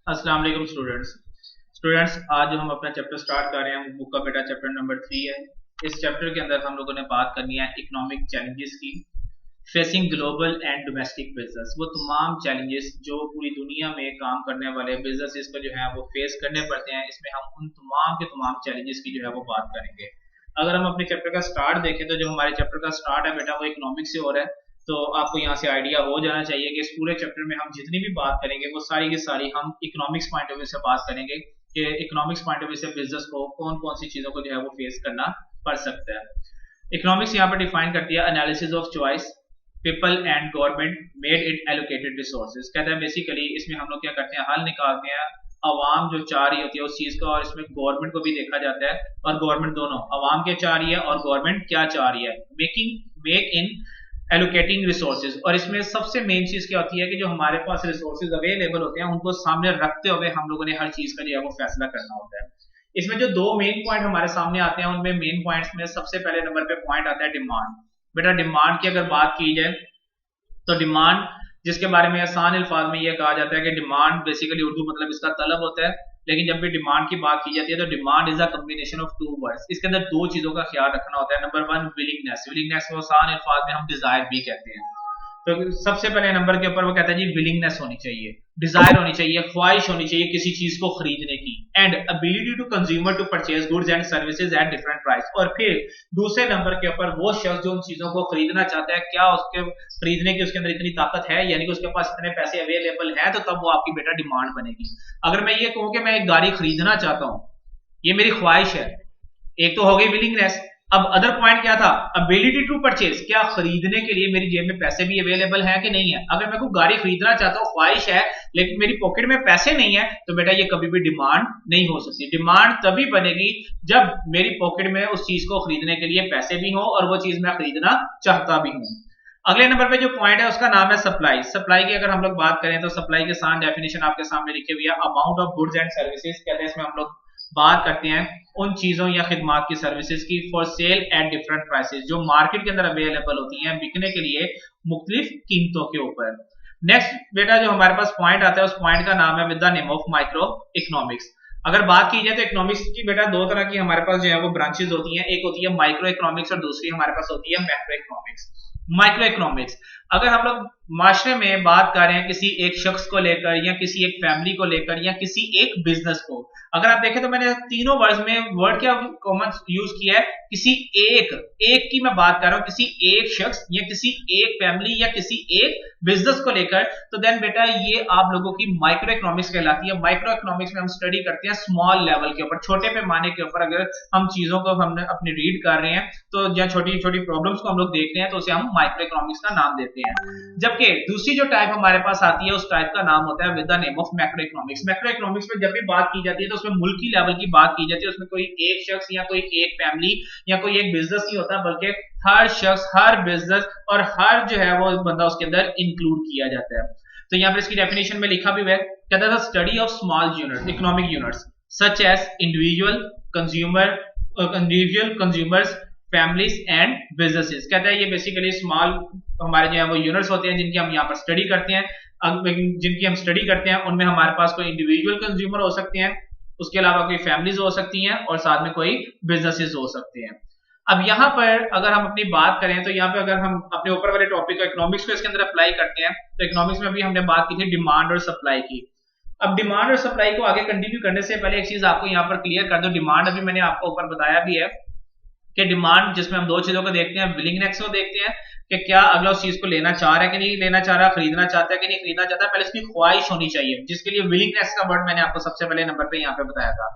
अस्सलाम वालेकुम स्टूडेंट्स आज जो हम अपना चैप्टर स्टार्ट कर रहे हैं बुक का बेटा चैप्टर नंबर 3 है। इस चैप्टर के अंदर हम लोगों ने बात करनी है इकोनॉमिक चैलेंजेस की facing global and domestic business. वो तमाम चैलेंजेस जो पूरी दुनिया में काम करने वाले बिजनेसेस को जो है वो फेस करने पड़ते हैं, इसमें हम उन तमाम के तमाम चैलेंजेस की जो है वो बात करेंगे। अगर हम अपने चैप्टर का स्टार्ट देखें तो जो हमारे चैप्टर का स्टार्ट है बेटा वो इकोनॉमिक्स से हो रहा है। तो आपको यहाँ से आइडिया हो जाना चाहिए कि इस पूरे चैप्टर में हम जितनी भी बात करेंगे वो सारी की सारी हम इकोनॉमिक्स पॉइंट ऑफ व्यू से बात करेंगे कि इकोनॉमिक्स पॉइंट ऑफ व्यू से बिजनेस को कौन कौन सी चीजों को जो है वो फेस करना पड़ सकता है। इकोनॉमिक्स यहाँ पर डिफाइन करती है analysis of choice people and government made it allocated resources. कहते हैं बेसिकली इसमें हम लोग क्या करते हैं, हल निकालते हैं अवाम जो चाह रही होती है उस चीज का, और इसमें गवर्नमेंट को भी देखा जाता है और गवर्नमेंट दोनों अवाम क्या चाह रही है और गवर्नमेंट क्या चाह रही है, मेक इन एलोकेटिंग रिसोर्सेज। और इसमें सबसे मेन चीज क्या होती है कि जो हमारे पास रिसोर्सेज अवेलेबल होते हैं उनको सामने रखते हुए हम लोगों ने हर चीज का जो है वो फैसला करना होता है। इसमें जो दो मेन पॉइंट हमारे सामने आते हैं उनमें मेन पॉइंट्स में सबसे पहले नंबर पे पॉइंट आता है डिमांड। बेटा डिमांड की अगर बात की जाए तो डिमांड जिसके बारे में आसान अल्फाज में यह कहा जाता है कि डिमांड बेसिकली उर्दू मतलब इसका तलब होता है, लेकिन जब भी डिमांड की बात की जाती है तो demand is a combination of two words. इसके अंदर दो चीजों का ख्याल रखना होता है। नंबर वन विलिंगनेस, विलिंगनेस को आसान अल्फाज में हम डिजायर भी कहते हैं। तो सबसे पहले नंबर के ऊपर वो कहता है जी विलिंगनेस होनी चाहिए, डिजायर होनी चाहिए, ख्वाहिश होनी चाहिए किसी चीज को खरीदने की, and ability to consumer to purchase goods and services at different price. और फिर दूसरे नंबर के ऊपर वो शख्स जो उन चीजों को खरीदना चाहता है क्या उसके खरीदने की उसके अंदर इतनी ताकत है, यानी कि उसके पास इतने पैसे अवेलेबल है, तो तब वो आपकी बेटा डिमांड बनेगी। अगर मैं ये कहूं कि मैं एक गाड़ी खरीदना चाहता हूं, ये मेरी ख्वाहिश है, एक तो हो गई विलिंगनेस। अब अदर पॉइंट क्या था, एबिलिटी टू परचेज, क्या खरीदने के लिए मेरी जेब में पैसे भी अवेलेबल है कि नहीं है। अगर मैं कोई गाड़ी खरीदना चाहता हूँ, ख्वाहिश है, लेकिन मेरी पॉकेट में पैसे नहीं है, तो बेटा ये कभी भी डिमांड नहीं हो सकती। डिमांड तभी बनेगी जब मेरी पॉकेट में उस चीज को खरीदने के लिए पैसे भी हो और वो चीज मैं खरीदना चाहता भी हूं। अगले नंबर पे जो पॉइंट है उसका नाम है सप्लाई। सप्लाई की अगर हम लोग बात करें तो सप्लाई के आसान डेफिनेशन आपके सामने लिखी हुई है, amount of goods and services. कहते हैं इसमें हम लोग बात करते हैं उन चीजों या खिदमात की, सर्विसेज की, for sale eight different prices, जो मार्केट के अंदर अवेलेबल होती हैं बिकने के लिए मुख्तलिफ कीमतों के ऊपर। नेक्स्ट बेटा जो हमारे पास पॉइंट आता है उस पॉइंट का नाम है with the name of micro economics. अगर बात की जाए तो इकोनॉमिक्स की बेटा दो तरह की हमारे पास जो है वो ब्रांचेस होती हैं, एक होती है माइक्रो इकोनॉमिक्स और दूसरी हमारे पास होती है मैक्रो इकोनॉमिक्स। माइक्रो इकोनॉमिक्स अगर हम लोग माशरे में बात कर रहे हैं किसी एक शख्स को लेकर या किसी एक फैमिली को लेकर या किसी एक बिजनेस को, अगर आप देखें तो मैंने तीनों वर्ड्स में वर्ड क्या कॉमन यूज किया है, किसी एक की मैं बात कर रहा हूं, किसी एक शख्स या किसी एक फैमिली या किसी एक बिजनेस को लेकर, तो देन बेटा ये आप लोगों की माइक्रो इकोनॉमिक्स कहलाती है। माइक्रो इकोनॉमिक्स में हम स्टडी करते हैं स्मॉल लेवल के ऊपर, छोटे पैमाने के ऊपर अगर हम चीजों को हमने अपनी रीड कर रहे हैं तो या छोटी छोटी प्रॉब्लम्स को हम लोग देख रहे हैं तो उसे हम माइक्रो इकोनॉमिक्स का नाम देते हैं। जबकि दूसरी जो टाइप हमारे पास आती है उस टाइप का नाम होता है with the name of macro economics. Macro economics में जब भी बात की जाती है तो उसमें मुल्की लेवल की बात की जाती है, उसमें कोई एक शख्स या कोई एक फैमिली या कोई एक बिजनेस नहीं होता, बल्कि हर शख्स, हर बिजनेस और हर जो है वो बंदा उसके अंदर इंक्लूड किया जाता है। तो यहाँ पर इसकी डेफिनेशन में लिखा भी है, कहता है study of small unit economic units such as individual consumers families and businesses. कहता है ये बेसिकली स्मॉल हमारे जो है वो यूनिट्स होते हैं जिनकी हम यहाँ पर स्टडी करते हैं। जिनकी हम स्टडी करते हैं उनमें हमारे पास कोई इंडिविजुअल कंज्यूमर हो सकते हैं, उसके अलावा कोई फैमिलीज हो सकती हैं और साथ में कोई बिजनेसेस हो सकते हैं। अब यहाँ पर अगर हम अपनी बात करें तो यहाँ पे अगर हम अपने ऊपर वाले टॉपिक को इकोनॉमिक्स को इसके अंदर अप्लाई करते हैं तो इकोनॉमिक्स में भी हमने बात की थी डिमांड और सप्लाई की। अब डिमांड और सप्लाई को आगे कंटिन्यू करने से पहले एक चीज आपको यहाँ पर क्लियर कर दो। डिमांड अभी मैंने आपको ऊपर बताया भी है कि डिमांड जिसमें हम दो चीजों को देखते हैं, विलिंगनेस को देखते हैं कि क्या अगला उस चीज को लेना चाह रहा है कि नहीं लेना चाह रहा, खरीदना चाहता है कि नहीं खरीदना चाहता है, पहले उसकी ख्वाहिश होनी चाहिए, जिसके लिए विलिंगनेस का वर्ड मैंने आपको सबसे पहले नंबर पे यहाँ पे बताया था।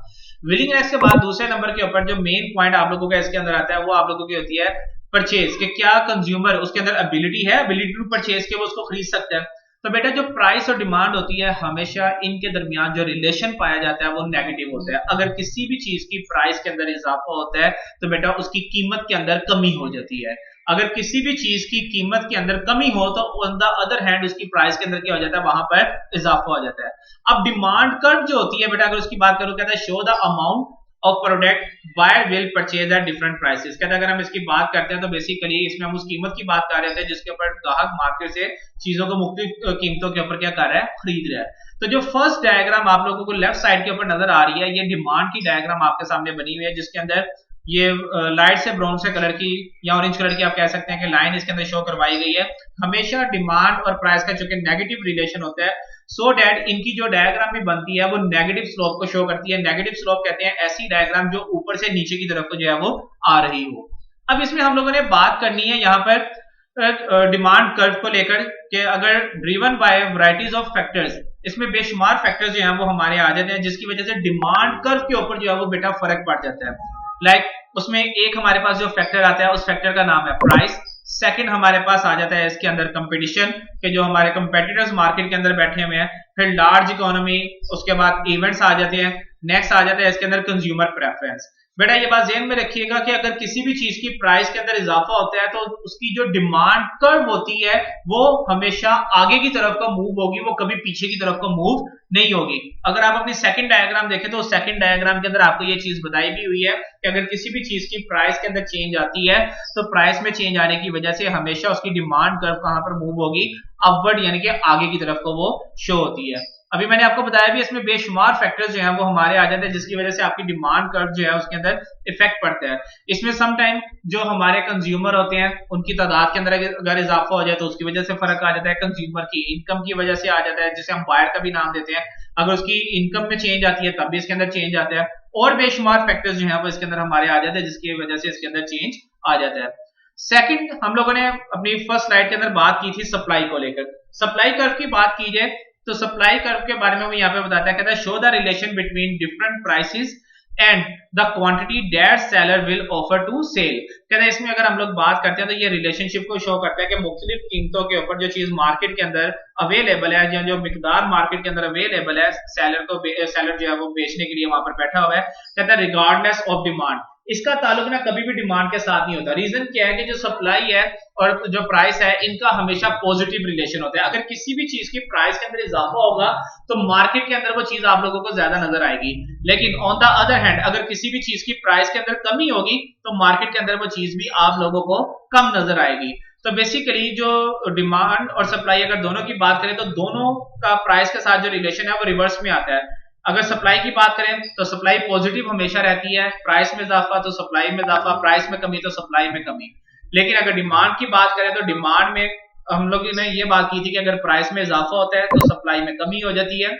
विलिंगनेस के बाद दूसरे नंबर के ऊपर जो मेन पॉइंट आप लोगों का इसके अंदर आता है वो आप लोगों की होती है परचेज, कि क्या कंज्यूमर उसके अंदर एबिलिटी है, एबिलिटी टू परचेज के वो उसको खरीद सकता है। तो बेटा जो प्राइस और डिमांड होती है हमेशा इनके दरमियान जो रिलेशन पाया जाता है वो नेगेटिव होता है। अगर किसी भी चीज की प्राइस के अंदर इजाफा होता है तो बेटा उसकी कीमत के अंदर कमी हो जाती है। अगर किसी भी चीज की कीमत के अंदर कमी हो तो ऑन द अदर हैंड उसकी प्राइस के अंदर क्या हो जाता है, वहां पर इजाफा हो जाता है। अब डिमांड कर्व जो होती है बेटा अगर उसकी बात करूं, कहता है show the amount of product buyer will purchase at different prices. कहते हैं अगर हम इसकी बात करते हैं तो बेसिकली इसमें हम उस कीमत की बात कर रहे थे जिसके ऊपर ग्राहक मार्केट से चीजों को मुख्तलिफ कीमतों के ऊपर क्या कर रहा है, खरीद रहा है। तो जो फर्स्ट डायग्राम आप लोगों को लेफ्ट साइड के ऊपर नजर आ रही है, ये डिमांड की डायग्राम आपके सामने बनी हुई है, जिसके अंदर ये लाइट से ब्राउन से कलर की या ऑरेंज कलर की आप कह सकते हैं कि लाइन इसके अंदर शो करवाई गई है। हमेशा डिमांड और प्राइस का चूंकि नेगेटिव रिलेशन होता है, सो डैट इनकी जो डायग्राम भी बनती है वो नेगेटिव स्लोप को शो करती है। नेगेटिव स्लोप कहते हैं ऐसी डायग्राम जो ऊपर से नीचे की तरफ को जो है वो आ रही हो। अब इसमें हम लोगों ने बात करनी है यहाँ पर डिमांड कर्व को लेकर कि अगर driven by varieties of factors, इसमें बेशुमार फैक्टर्स जो हैं वो हमारे आ जाते हैं, जिसकी वजह से डिमांड कर्व के ऊपर जो है वो बेटा फर्क पड़ जाता है। लाइक उसमें एक हमारे पास जो फैक्टर आता है उस फैक्टर का नाम है प्राइस। सेकंड हमारे पास आ जाता है इसके अंदर कंपटीशन, के जो हमारे कंपेटिटर्स मार्केट के अंदर बैठे हुए हैं। फिर लार्ज इकोनॉमी, उसके बाद इवेंट्स आ जाते हैं। नेक्स्ट आ जाता है इसके अंदर कंज्यूमर प्रेफरेंस। बेटा ये बात ध्यान में रखिएगा कि अगर किसी भी चीज की प्राइस के अंदर इजाफा होता है तो उसकी जो डिमांड कर्व होती है वो हमेशा आगे की तरफ का मूव होगी, वो कभी पीछे की तरफ का मूव नहीं होगी। अगर आप अपनी सेकंड डायग्राम देखें तो सेकंड डायग्राम के अंदर आपको ये चीज बताई भी हुई है कि अगर किसी भी चीज की प्राइस के अंदर चेंज आती है तो प्राइस में चेंज आने की वजह से हमेशा उसकी डिमांड कर्व कहां पर मूव होगी, अपवर्ड, यानी कि आगे की तरफ को वो शो होती है। अभी मैंने आपको बताया भी इसमें बेशुमार फैक्टर्स जो हैं वो हमारे आ जाते हैं, जिसकी वजह से आपकी डिमांड कर्व जो है उसके अंदर इफेक्ट पड़ता है। इसमें सम टाइम जो हमारे कंज्यूमर होते हैं उनकी तादाद के अंदर अगर इजाफा हो जाए तो उसकी वजह से फर्क आ जाता है। कंज्यूमर की इनकम की वजह से आ जाता है, जिसे हम बायर का भी नाम देते हैं। अगर उसकी इनकम में चेंज आती है तब भी इसके अंदर चेंज आता है, और बेशुमार फैक्टर्स जो है वो इसके अंदर हमारे आ जाते हैं, जिसकी वजह से इसके अंदर चेंज आ जाता है। सेकंड, हम लोगों ने अपनी फर्स्ट स्लाइड के अंदर बात की थी सप्लाई को लेकर। सप्लाई कर्व की बात की जाए तो सप्लाई कर्व के बारे में वो यहाँ पे बताता है, कहता है show the relation between different prices and the quantity that seller will offer to sell. कहता है इसमें अगर हम लोग बात करते हैं तो ये रिलेशनशिप को शो करता है कि मुख्तलिफ कीमतों के ऊपर जो चीज मार्केट के अंदर अवेलेबल है, जो मिकदार मार्केट के अंदर अवेलेबल है, सेलर जो है वो बेचने के लिए वहां पर बैठा हुआ है। कहता है रिगार्डलेस ऑफ डिमांड, इसका ताल्लुक ना कभी भी डिमांड के साथ नहीं होता। रीजन क्या है कि जो सप्लाई है और जो प्राइस है इनका हमेशा पॉजिटिव रिलेशन होता है। अगर किसी भी चीज की प्राइस के अंदर इजाफा होगा तो मार्केट के अंदर वो चीज आप लोगों को ज्यादा नजर आएगी, लेकिन ऑन द अदर हैंड अगर किसी भी चीज की प्राइस के अंदर कमी होगी तो मार्केट के अंदर वो चीज भी आप लोगों को कम नजर आएगी। तो बेसिकली जो डिमांड और सप्लाई अगर दोनों की बात करें तो दोनों का प्राइस के साथ जो रिलेशन है वो रिवर्स में आता है। अगर सप्लाई की बात करें तो सप्लाई पॉजिटिव हमेशा रहती है, प्राइस में इजाफा तो सप्लाई में इजाफा, प्राइस में कमी तो सप्लाई में कमी। लेकिन अगर डिमांड की बात करें तो डिमांड में हम लोगों ने ये बात की थी कि अगर प्राइस में इजाफा होता है तो सप्लाई में कमी हो जाती है,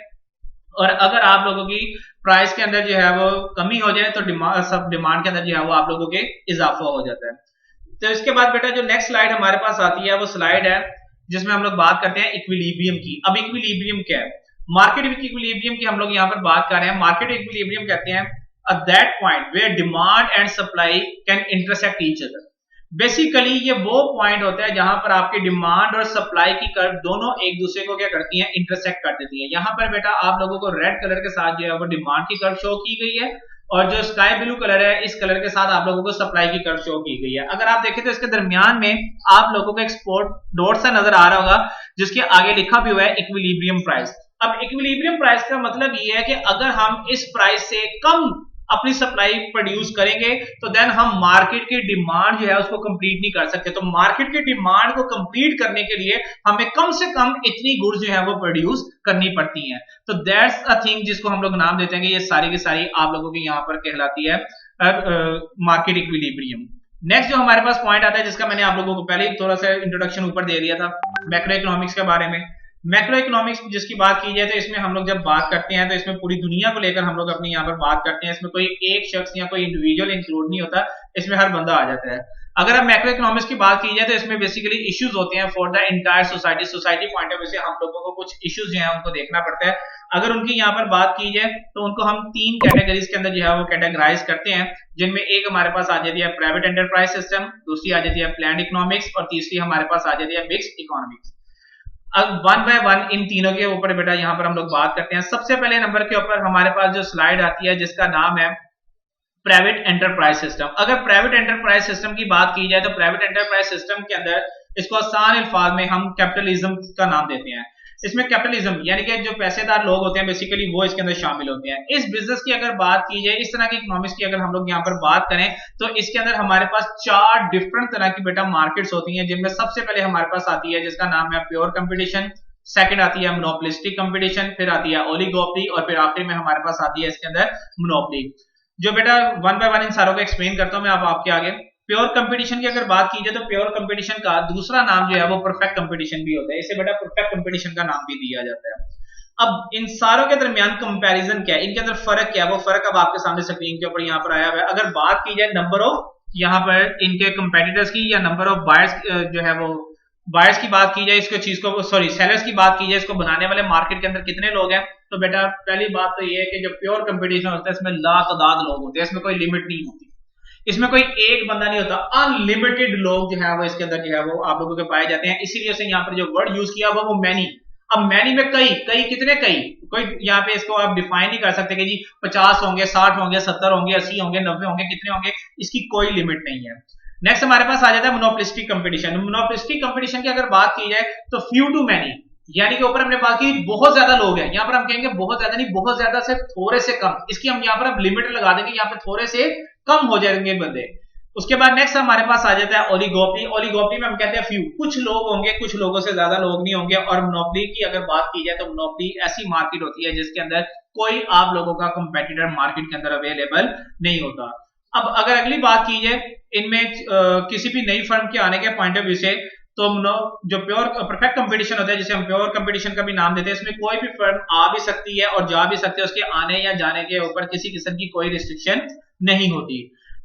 और अगर आप लोगों की प्राइस के अंदर जो है वो कमी हो जाए तो डिमांड के अंदर जो है वो आप लोगों के इजाफा हो जाता है। तो इसके बाद बेटा जो नेक्स्ट स्लाइड हमारे पास आती है वो स्लाइड है जिसमें हम लोग बात करते हैं इक्विलिब्रियम की। अब इक्विलिब्रियम क्या है? मार्केट इक्विलिब्रियम की हम लोग यहाँ पर बात कर रहे हैं। मार्केट इक्विलिब्रियम कहते हैं at that point where demand and supply can intersect each other। Basically ये वो पॉइंट होता है जहां पर आपकी डिमांड और सप्लाई की कर्व दोनों एक दूसरे को क्या करती हैं, इंटरसेक्ट कर देती हैं। यहाँ पर बेटा आप लोगों को रेड कलर के साथ जो है वो डिमांड की कर्व शो की गई है, और जो स्काई ब्लू कलर है इस कलर के साथ आप लोगों को सप्लाई की कर्व शो की गई है। अगर आप देखें तो इसके दरमियान में आप लोगों को एक्सपोर्ट डॉट सा नजर आ रहा होगा जिसके आगे लिखा भी हुआ है इक्विलिब्रियम प्राइस। अब इक्विलिब्रियम प्राइस का मतलब ये है कि अगर हम इस प्राइस से कम अपनी सप्लाई प्रोड्यूस करेंगे तो देन हम मार्केट की डिमांड जो है उसको कंप्लीट नहीं कर सकते। तो मार्केट की डिमांड को कंप्लीट करने के लिए हमें कम से कम इतनी गुड्स जो है वो प्रोड्यूस करनी पड़ती हैं। तो दैट्स अ थिंग जिसको हम लोग नाम देते हैं कि ये सारी की सारी आप लोगों की यहाँ पर कहलाती है मार्केट इक्विलिब्रियम। नेक्स्ट जो हमारे पास पॉइंट आता है जिसका मैंने आप लोगों को पहले ही थोड़ा सा इंट्रोडक्शन ऊपर दे दिया था, मैक्रो इकोनॉमिक्स के बारे में। मैक्रो इकोनॉमिक्स जिसकी बात की जाए तो इसमें हम लोग जब बात करते हैं तो इसमें पूरी दुनिया को लेकर हम लोग अपनी यहाँ पर बात करते हैं। इसमें कोई एक शख्स या कोई इंडिविजुअल इंक्लूड नहीं होता, इसमें हर बंदा आ जाता है। अगर अब मैक्रो इकोनॉमिक्स की बात की जाए तो इसमें बेसिकली इश्यूज होते हैं for the entire society point of view से हम लोगों को कुछ इश्यूज जो है उनको देखना पड़ता है। अगर उनकी यहाँ पर बात की जाए तो उनको हम तीन कैटेगरीज के अंदर जो है वो कैटेगराइज करते हैं, जिनमें एक हमारे पास आ जाती है प्राइवेट एंटरप्राइज सिस्टम, दूसरी आ जाती है प्लान्ड इकोनॉमिक्स, और तीसरी हमारे पास आ जाती है मिक्स्ड इकोनॉमिक्स। अब वन बाय वन इन तीनों के ऊपर बेटा यहाँ पर हम लोग बात करते हैं। सबसे पहले नंबर के ऊपर हमारे पास जो स्लाइड आती है जिसका नाम है प्राइवेट एंटरप्राइज सिस्टम। अगर प्राइवेट एंटरप्राइज सिस्टम की बात की जाए तो प्राइवेट एंटरप्राइज सिस्टम के अंदर इसको आसान अल्फाज में हम कैपिटलिज्म का नाम देते हैं। इसमें कैपिटलिज्म यानी कि जो पैसेदार लोग होते हैं बेसिकली वो इसके अंदर शामिल होते हैं। इस बिजनेस की अगर बात की जाए, इस तरह की इकोनॉमिक्स की अगर हम लोग यहाँ पर बात करें तो इसके अंदर हमारे पास चार डिफरेंट तरह की बेटा मार्केट्स होती हैं, जिनमें सबसे पहले हमारे पास आती है जिसका नाम है प्योर कंपटीशन, सेकंड आती है मोनोपोलिस्टिक कंपटीशन, फिर आती है ओलिगोपोली और फिर आखिर में हमारे पास आती है इसके अंदर मोनोपोली। जो बेटा वन बाय वन इन सारों को एक्सप्लेन करता हूं मैं आपके आगे। प्योर कंपटीशन की अगर बात की जाए तो प्योर कंपटीशन का दूसरा नाम जो है वो परफेक्ट कंपटीशन भी होता है, इसे बेटा परफेक्ट कंपटीशन का नाम भी दिया जाता है। अब इन सारों के दरमियान कंपैरिजन क्या है, इनके अंदर फर्क क्या है, वो फर्क अब आपके सामने स्क्रीन के ऊपर यहाँ पर आया हुआ है। अगर बात की जाए नंबर ऑफ यहाँ पर इनके कंपेटिटर्स की या नंबर ऑफ बायर्स जो है वो बायर्स की बात की जाए, इसको चीज को सॉरी सेलर्स की बात की जाए, इसको बनाने वाले मार्केट के अंदर कितने लोग हैं, तो बेटा पहली बात तो ये है कि जो प्योर कंपटीशन होता है इसमें लातादाद लोग होते हैं, इसमें कोई लिमिट नहीं होती, इसमें कोई एक बंदा नहीं होता, अनलिमिटेड लोग जो है वो इसके अंदर जो है वो आप लोगों के पाए जाते हैं। इसीलिए से यहाँ पर जो वर्ड यूज किया हुआ वो मैनी। अब मैनी में कई कई कितने कई, कोई यहाँ पे इसको आप डिफाइन नहीं कर सकते कि जी 50 होंगे, 60 होंगे, 70 होंगे, 80 होंगे, 90 होंगे, कितने होंगे, इसकी कोई लिमिट नहीं है। नेक्स्ट हमारे पास आ जाता है मोनोपोलिस्टिक कंपटीशन। मोनोपोलिस्टिक कंपटीशन की अगर बात की जाए तो फ्यू टू मैनी, यानी कि ऊपर हमने बात की बहुत ज्यादा लोग हैं, यहाँ पर हम कहेंगे बहुत ज्यादा नहीं, बहुत ज्यादा से थोड़े से कम, इसकी हम यहाँ पर अब लिमिट लगा देंगे, यहाँ पे थोड़े से कम हो जाएंगे बंदे। उसके बाद नेक्स्ट हमारे पास आ जाता है ओलिगोपोली। ओलिगोपोली में हम कहते हैं फ्यू, कुछ लोग होंगे, कुछ लोगों से ज्यादा लोग नहीं होंगे। और मोनोपोली की अगर बात की जाए तो मोनोपोली ऐसी मार्केट होती है जिसके अंदर कोई आप लोगों का कंपेटिटर मार्केट के अंदर अवेलेबल नहीं होता। अब अगर अगली बात की जाए इनमें किसी भी नई फर्म के आने के पॉइंट ऑफ व्यू से, तो जो प्योर परफेक्ट कंपटीशन होता है जिसे हम प्योर कंपटीशन का भी नाम देते हैं, इसमें कोई भी फर्म आ भी सकती है और जा भी सकती है, उसके आने या जाने के ऊपर किसी किस्म की कोई रिस्ट्रिक्शन नहीं होती।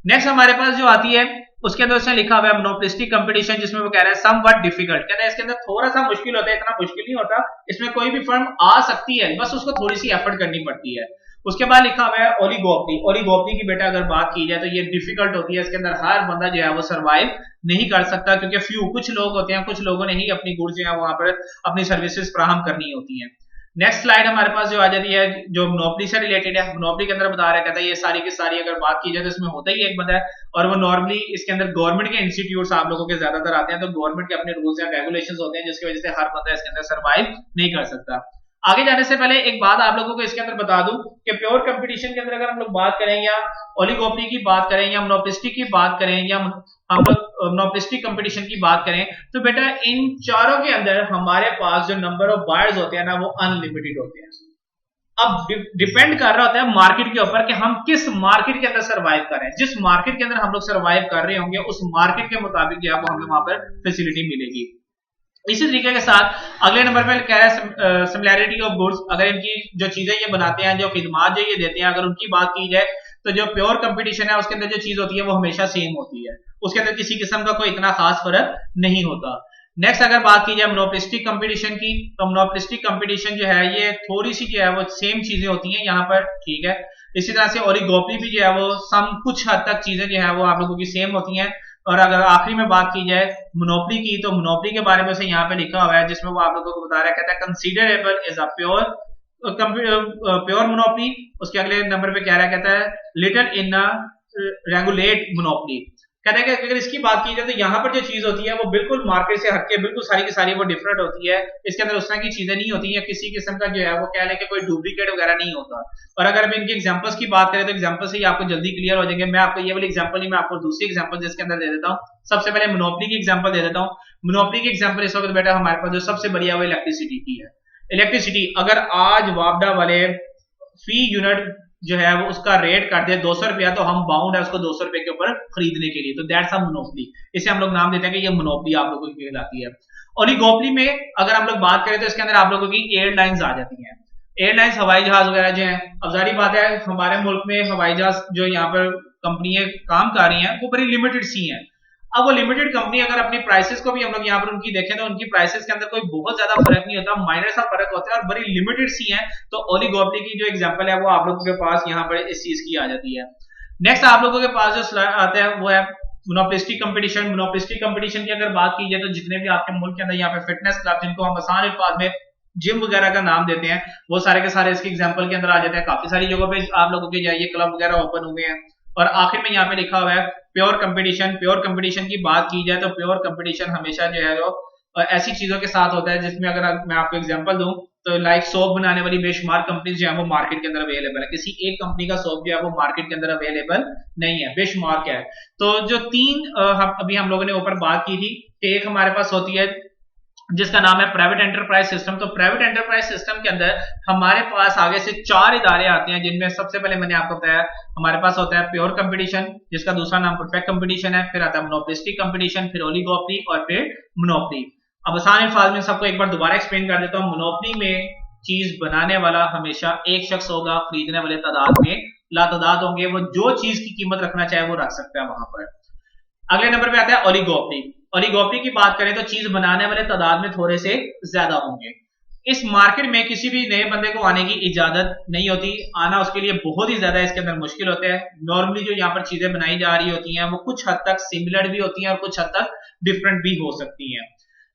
नेक्स्ट हमारे पास जो आती है उसके अंदर उसने लिखा हुआ है मोनोपोलिस्टिक कंपटीशन, जिसमें वो कह रहा है समवट डिफिकल्ट, कहता है इसके अंदर थोड़ा सा मुश्किल होता है, इतना मुश्किल नहीं होता, इसमें कोई भी फर्म आ सकती है, बस उसको थोड़ी सी एफर्ट करनी पड़ती है। उसके बाद लिखा हुआ है ओलिगोपोली। ओलिगोपोली की बेटा अगर बात की जाए तो ये डिफिकल्ट होती है, इसके अंदर हर बंदा जो है वो सर्वाइव नहीं कर सकता, क्योंकि फ्यू कुछ लोग होते हैं, कुछ लोगों ने ही अपनी गुड्स जो है वहां पर अपनी सर्विसेज फ्राहम करनी होती हैं। नेक्स्ट स्लाइड हमारे पास जो आ जाती है जो मोनोपोली से रिलेटेड है। मोनोपोली के अंदर बता रहा है, कहता है ये सारी की सारी अगर बात की जाए तो इसमें होता ही एक बंदा है, और वो नॉर्मली इसके अंदर गवर्नमेंट के इंस्टीट्यूट्स आप लोगों के ज्यादातर आते हैं, तो गवर्नमेंट के अपने रूल्स एंड रेगुलेशंस होते हैं जिसकी वजह से हर बंदा इसके अंदर सर्वाइव नहीं कर सकता। आगे जाने से पहले एक बात आप लोगों को इसके अंदर बता दूं कि प्योर कंपटीशन के अंदर अगर हम लोग बात करें या ओलिगोपोली की बात करें या मोनोपोलिस्टिक की बात करें या हम लोग मोनोपोलिस्टिक कंपटीशन की बात करें, तो बेटा इन चारों के अंदर हमारे पास जो नंबर ऑफ बायर्स होते हैं ना वो अनलिमिटेड होते हैं। अब डिपेंड कर रहा होता है मार्केट के ऊपर कि हम किस मार्केट के अंदर सर्वाइव कर रहे हैं। जिस मार्केट के अंदर हम लोग सर्वाइव कर रहे होंगे उस मार्केट के मुताबिक जो है हमें वहां पर फैसिलिटी मिलेगी। इसी तरीके के साथ अगले नंबर पर कह रहा है सिमिलैरिटी ऑफ गुड्स। अगर इनकी जो चीजें ये बनाते हैं, जो खिदमात जो ये देते हैं, अगर उनकी बात की जाए तो जो प्योर कंपटीशन है उसके अंदर जो चीज होती है वो हमेशा सेम होती है, उसके अंदर किसी किस्म का कोई इतना खास फर्क नहीं होता। नेक्स्ट अगर बात की जाए मोनोपोलिस्टिक कंपटीशन की, तो मोनोपोलिस्टिक कंपटीशन जो है ये थोड़ी सी जो है वो सेम चीजें होती हैं यहाँ पर, ठीक है। इसी तरह से ओलिगोपोली भी जो है वो कुछ हद तक चीजें जो है वो आप लोगों की सेम होती हैं। और अगर आखिरी में बात की जाए मोनोपोली की, तो मोनोपोली के बारे में से यहाँ पे लिखा हुआ है जिसमें वो आप लोगों को बता रहा है, कहता है considerable is a pure monopoly. उसके अगले नंबर पे कह रहा है, कहता है लिटिल इन रेगुलेट मोनोपोली। कहता है कि अगर इसकी बात की जाए तो यहाँ पर जो चीज होती है वो बिल्कुल मार्केट से हटके बिल्कुल सारी की सारी वो डिफरेंट होती है। इसके अंदर उस तरह की चीजें नहीं होती है, किसी किस्म का जो है वो कह लें कि कोई डुप्लीकेट वगैरह नहीं होता। और अगर हम इनकी एग्जांपल्स की बात करें तो एग्जांपल से ही आपको जल्दी क्लियर हो जाएंगे। मैं आपको ये वाली एग्जांपल नहीं, मैं आपको दूसरी एग्जांपल जिसके अंदर दे देता हूँ। सबसे पहले मोनोपोली की एग्जांपल दे देता हूँ। मोनोपोली की एग्जांपल इस वक्त बेटा हमारे पास जो सबसे बढ़िया वो इलेक्ट्रिसिटी की है। इलेक्ट्रिसिटी अगर आज वापडा वाले फी यूनिट जो है वो उसका रेट कर दे 200 रुपया, तो हम बाउंड है उसको 200 रुपए के ऊपर खरीदने के लिए, तो दैट्स अ मोनोपोली। इसे हम लोग नाम देते हैं कि ये मोनोपोली आप लोगों की कहलाती है। ओलिगोपोली में अगर हम लोग बात करें तो इसके अंदर आप लोगों की एयरलाइंस आ जाती हैं। एयरलाइंस हवाई जहाज वगैरह जो है, अब जारी बात है हमारे मुल्क में हवाई जहाज जो यहाँ पर कंपनियां काम कर रही हैं वो बड़ी लिमिटेड सी हैं। अब वो लिमिटेड कंपनी अगर अपनी प्राइसेस को भी हम लोग यहाँ पर उनकी देखें तो उनकी प्राइसेस के अंदर कोई बहुत ज्यादा फर्क नहीं होता, माइनर सा फर्क होता है और बड़ी लिमिटेड सी है। तो ओलिगोपोली की जो एग्जांपल है वो आप लोगों के पास यहाँ पर इस चीज की आ जाती है। नेक्स्ट आप लोगों के पास जो स्लाइड आता है वो है मोनोपोलिस्टिक कंपटीशन। मोनोपोलिस्टिक कंपटीशन की अगर बात की जाए तो जितने भी आपके मुल्क के अंदर यहाँ पे फिटनेस क्लब, जिनको हम आसान अल्फाज में जिम वगैरह का नाम देते हैं, वो सारे के सारे इसके एग्जांपल के अंदर आ जाते हैं। काफी सारी जगहों पे आप लोगों के ये क्लब वगैरह ओपन हुए हैं। और आखिर में यहाँ पे लिखा हुआ है प्योर कंपटीशन। प्योर कंपटीशन की बात की जाए तो प्योर कंपटीशन हमेशा जो है वो ऐसी चीजों के साथ होता है जिसमें अगर मैं आपको एग्जांपल दूं तो लाइक सोप बनाने वाली बेशुमार कंपनी जो है वो मार्केट के अंदर अवेलेबल है। किसी एक कंपनी का सोप जो है वो मार्केट के अंदर अवेलेबल नहीं है, बेशुमार क्या है। तो जो तीन अभी हम लोगों ने ऊपर बात की थी, एक हमारे पास होती है जिसका नाम है प्राइवेट एंटरप्राइज सिस्टम। तो प्राइवेट एंटरप्राइज सिस्टम के अंदर हमारे पास आगे से 4 इदारे आते हैं, जिनमें सबसे पहले मैंने आपको बताया हमारे पास होता है प्योर कंपटीशन, जिसका दूसरा नाम परफेक्ट कंपटीशन है, फिर आता है मोनोपोलिस्टिक कंपटीशन, फिर ओलिगोपोली और फिर मोनोपोली। अब आसान अल्फाज में सबको एक बार दोबारा एक्सप्लेन कर देता हूं। मोनोपोली में चीज बनाने वाला हमेशा एक शख्स होगा, खरीदने वाले तादाद में लातादाद होंगे, वो जो चीज की कीमत रखना चाहे वो रख सकता है वहां पर। अगले नंबर पे आता है ओलिगोपोली। ओलिगोपोली की बात करें तो चीज बनाने वाले तादाद में थोड़े से ज्यादा होंगे। इस मार्केट में किसी भी नए बंदे को आने की इजाजत नहीं होती, आना उसके लिए बहुत ही ज्यादा इसके अंदर मुश्किल होता है। नॉर्मली जो यहाँ पर चीजें बनाई जा रही होती हैं वो कुछ हद तक सिमिलर भी होती हैं और कुछ हद तक डिफरेंट भी हो सकती हैं।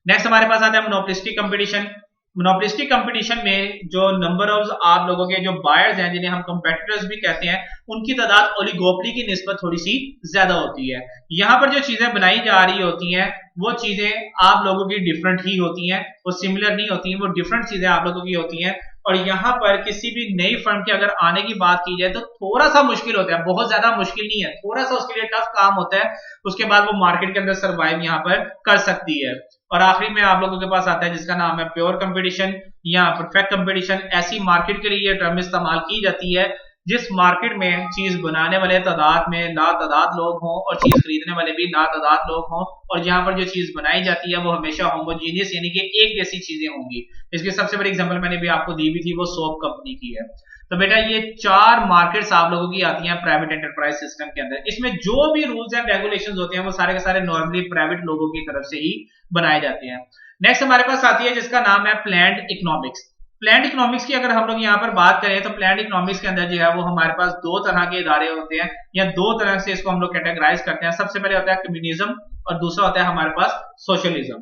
नेक्स्ट हमारे पास आता है मोनोपोलिस्टिक कंपटीशन। मोनोपोलिस्टिक कंपटीशन में जो नंबर ऑफ आप लोगों के जो बायर्स हैं, जिन्हें हम कंपेटिटर्स भी कहते हैं, उनकी तादाद ओलिगोपोली की निस्बत थोड़ी सी ज्यादा होती है। यहाँ पर जो चीजें बनाई जा रही होती हैं वो चीजें आप लोगों की डिफरेंट ही होती हैं, वो सिमिलर नहीं होती हैं, वो डिफरेंट चीजें आप लोगों की होती हैं। और यहाँ पर किसी भी नई फर्म के अगर आने की बात की जाए तो थोड़ा सा मुश्किल होता है, बहुत ज्यादा मुश्किल नहीं है, थोड़ा सा उसके लिए टफ काम होता है। उसके बाद वो मार्केट के अंदर सर्वाइव यहाँ पर कर सकती है। और आखिरी में आप लोगों के पास आता है जिसका नाम है प्योर कंपटीशन या परफेक्ट कंपटीशन। ऐसी मार्केट के लिए ये टर्म इस्तेमाल की जाती है जिस मार्केट में चीज बनाने वाले तादाद में लातादाद लोग हों और चीज खरीदने वाले भी लातादाद लोग हों, और जहां पर जो चीज बनाई जाती है वो हमेशा होमोजीनियस यानी कि एक जैसी चीजें होंगी। इसकी सबसे बड़ी एग्जांपल मैंने भी आपको दी भी थी, वो सोप कंपनी की है। तो बेटा ये 4 मार्केट्स आप लोगों की आती हैं प्राइवेट एंटरप्राइज सिस्टम के अंदर। इसमें जो भी रूल्स एंड रेगुलेशंस होते हैं वो सारे के सारे नॉर्मली प्राइवेट लोगों की तरफ से ही बनाए जाते हैं। नेक्स्ट हमारे पास आती है जिसका नाम है प्लान्ड इकोनॉमिक्स। प्लान्ड इकोनॉमिक्स की अगर हम लोग यहाँ पर बात करें तो प्लान्ड इकोनॉमिक्स के अंदर जो है वो हमारे पास 2 तरह के इदारे होते हैं, या 2 तरह से इसको हम लोग कैटेगराइज करते हैं। सबसे पहले होता है कम्युनिज्म और दूसरा होता है हमारे पास सोशलिज्म।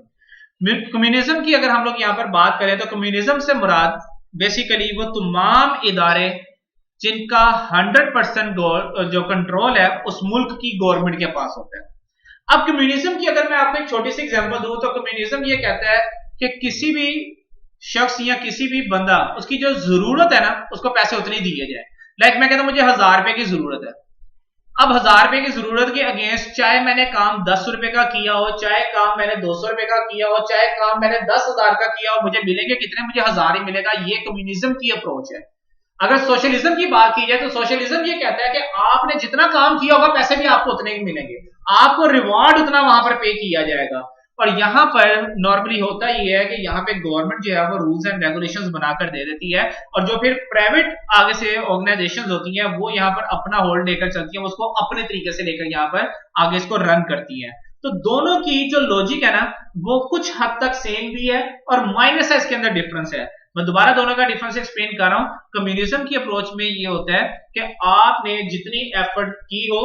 कम्युनिज्म की अगर हम लोग यहाँ पर बात करें तो कम्युनिज्म से मुराद बेसिकली वो तमाम इदारे जिनका 100% जो कंट्रोल है उस मुल्क की गवर्नमेंट के पास होता है। अब कम्युनिज्म की अगर मैं आपको एक छोटी सी एग्जांपल दूं तो कम्युनिज्म ये कहता है कि किसी भी शख्स या किसी भी बंदा उसकी जो जरूरत है ना उसको पैसे उतने दिए जाए। लाइक मैं कहता हूं मुझे 1000 रुपए की जरूरत है। अब 1000 रुपए की जरूरत के अगेंस्ट चाहे मैंने काम 10 रुपए का किया हो, चाहे काम मैंने 200 रुपए का किया हो, चाहे काम मैंने 10,000 का किया हो, मुझे मिलेंगे कितने? मुझे 1000 ही मिलेगा। ये कम्युनिज्म की अप्रोच है। अगर सोशलिज्म की बात की जाए तो सोशलिज्म ये कहता है कि आपने जितना काम किया होगा पैसे भी आपको उतने ही मिलेंगे, आपको रिवॉर्ड उतना वहां पर पे किया जाएगा। और यहां पर नॉर्मली होता ही है कि यहाँ पे गवर्नमेंट जो है वो रूल्स एंड रेगुलेशंस बनाकर दे देती है, और जो फिर प्राइवेट आगे से ऑर्गेनाइजेशंस होती हैं वो यहाँ पर अपना होल्ड लेकर चलती हैं, उसको अपने तरीके से लेकर यहाँ पर आगे इसको रन करती हैं। तो दोनों की जो लॉजिक है ना वो कुछ हद तक सेम भी है और माइनस है, इसके अंदर डिफरेंस है। मैं दोबारा दोनों का डिफरेंस एक्सप्लेन कर रहा हूं। कम्युनिज्म की अप्रोच में ये होता है कि आपने जितनी एफर्ट की हो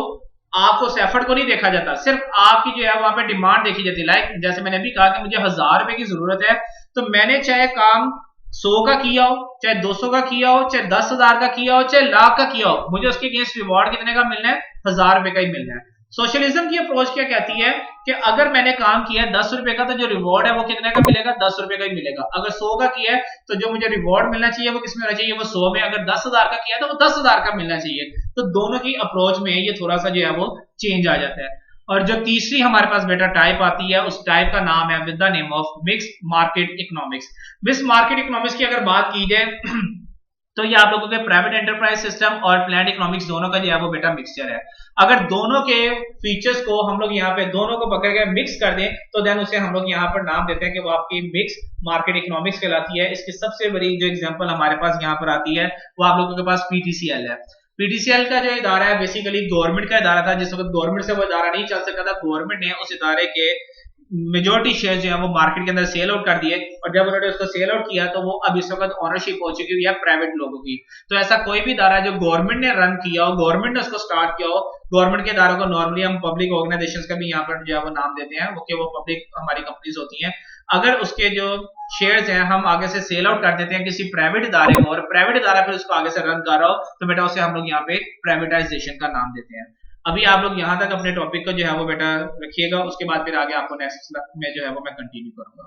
आपको उस एफर्ट को नहीं देखा जाता, सिर्फ आपकी जो है वहां पे डिमांड देखी जाती है। लाइक जैसे मैंने भी कहा कि मुझे 1000 रुपए की जरूरत है, तो मैंने चाहे काम 100 का किया हो, चाहे 200 का किया हो, चाहे 10,000 का किया हो, चाहे लाख का किया हो, मुझे उसके अगेंस्ट रिवॉर्ड कितने का मिलना है? 1000 रुपए का ही मिलना है। सोशलिज्म की अप्रोच क्या कहती है कि अगर मैंने काम किया है 10 रुपए का तो जो रिवॉर्ड है वो कितने का मिलेगा? 10 रुपए का ही मिलेगा। अगर 100 का किया है तो जो मुझे रिवॉर्ड मिलना चाहिए वो किसमें होना चाहिए? वो 100 में। अगर 10,000 का किया है तो वो 10,000 का मिलना चाहिए। तो दोनों की अप्रोच में ये थोड़ा सा जो है वो चेंज आ जाता है। और जो तीसरी हमारे पास बेटा टाइप आती है उस टाइप का नाम है with the name of mixed market economics. Mixed market economics की अगर बात की जाए तो ये आप लोगों के प्राइवेट एंटरप्राइज सिस्टम और प्लान्ड इकोनॉमिक्स दोनों का जो है वो बेटा मिक्सचर है। अगर दोनों के फीचर्स को हम लोग यहाँ पे दोनों को पकड़ के मिक्स कर दें तो देन उसे हम लोग यहाँ पर नाम देते हैं कि वो आपकी मिक्स मार्केट इकोनॉमिक्स कहलाती है। इसकी सबसे बड़ी जो एग्जांपल हमारे पास यहाँ पर आती है वो आप लोगों के पास पीटीसीएल है। पीटीसीएल का जो इदारा है बेसिकली गवर्नमेंट का इदारा था। जिस वक्त गवर्नमेंट से वो इदारा नहीं चल सकता था, गवर्नमेंट ने उस इदारे के मेजोरिटी शेयर जो है वो मार्केट के अंदर सेल आउट कर दिए, और जब उन्होंने उसको सेल आउट किया तो वो अब इस वक्त ओनरशिप हो चुकी हुई है प्राइवेट लोगों की। तो ऐसा कोई भी इदारा जो गवर्नमेंट ने रन किया हो, गवर्नमेंट ने उसको स्टार्ट किया हो, गवर्नमेंट के इदारों को नॉर्मली हम पब्लिक ऑर्गेनाइजेशंस का भी यहाँ पर जो है वो नाम देते हैं, वो पब्लिक हमारी कंपनीज होती हैं। अगर उसके जो शेयर्स हैं हम आगे से सेल आउट कर देते हैं किसी प्राइवेट इदारे को, और प्राइवेट इदारा फिर उसको आगे से रन कर रहा हो, तो बेटा उसे हम लोग यहाँ पे प्राइवेटाइजेशन का नाम देते हैं। अभी आप लोग यहां तक अपने टॉपिक को जो है वो बेटा रखिएगा, उसके बाद फिर आगे आपको नेक्स्ट में जो है वो मैं कंटिन्यू करूंगा।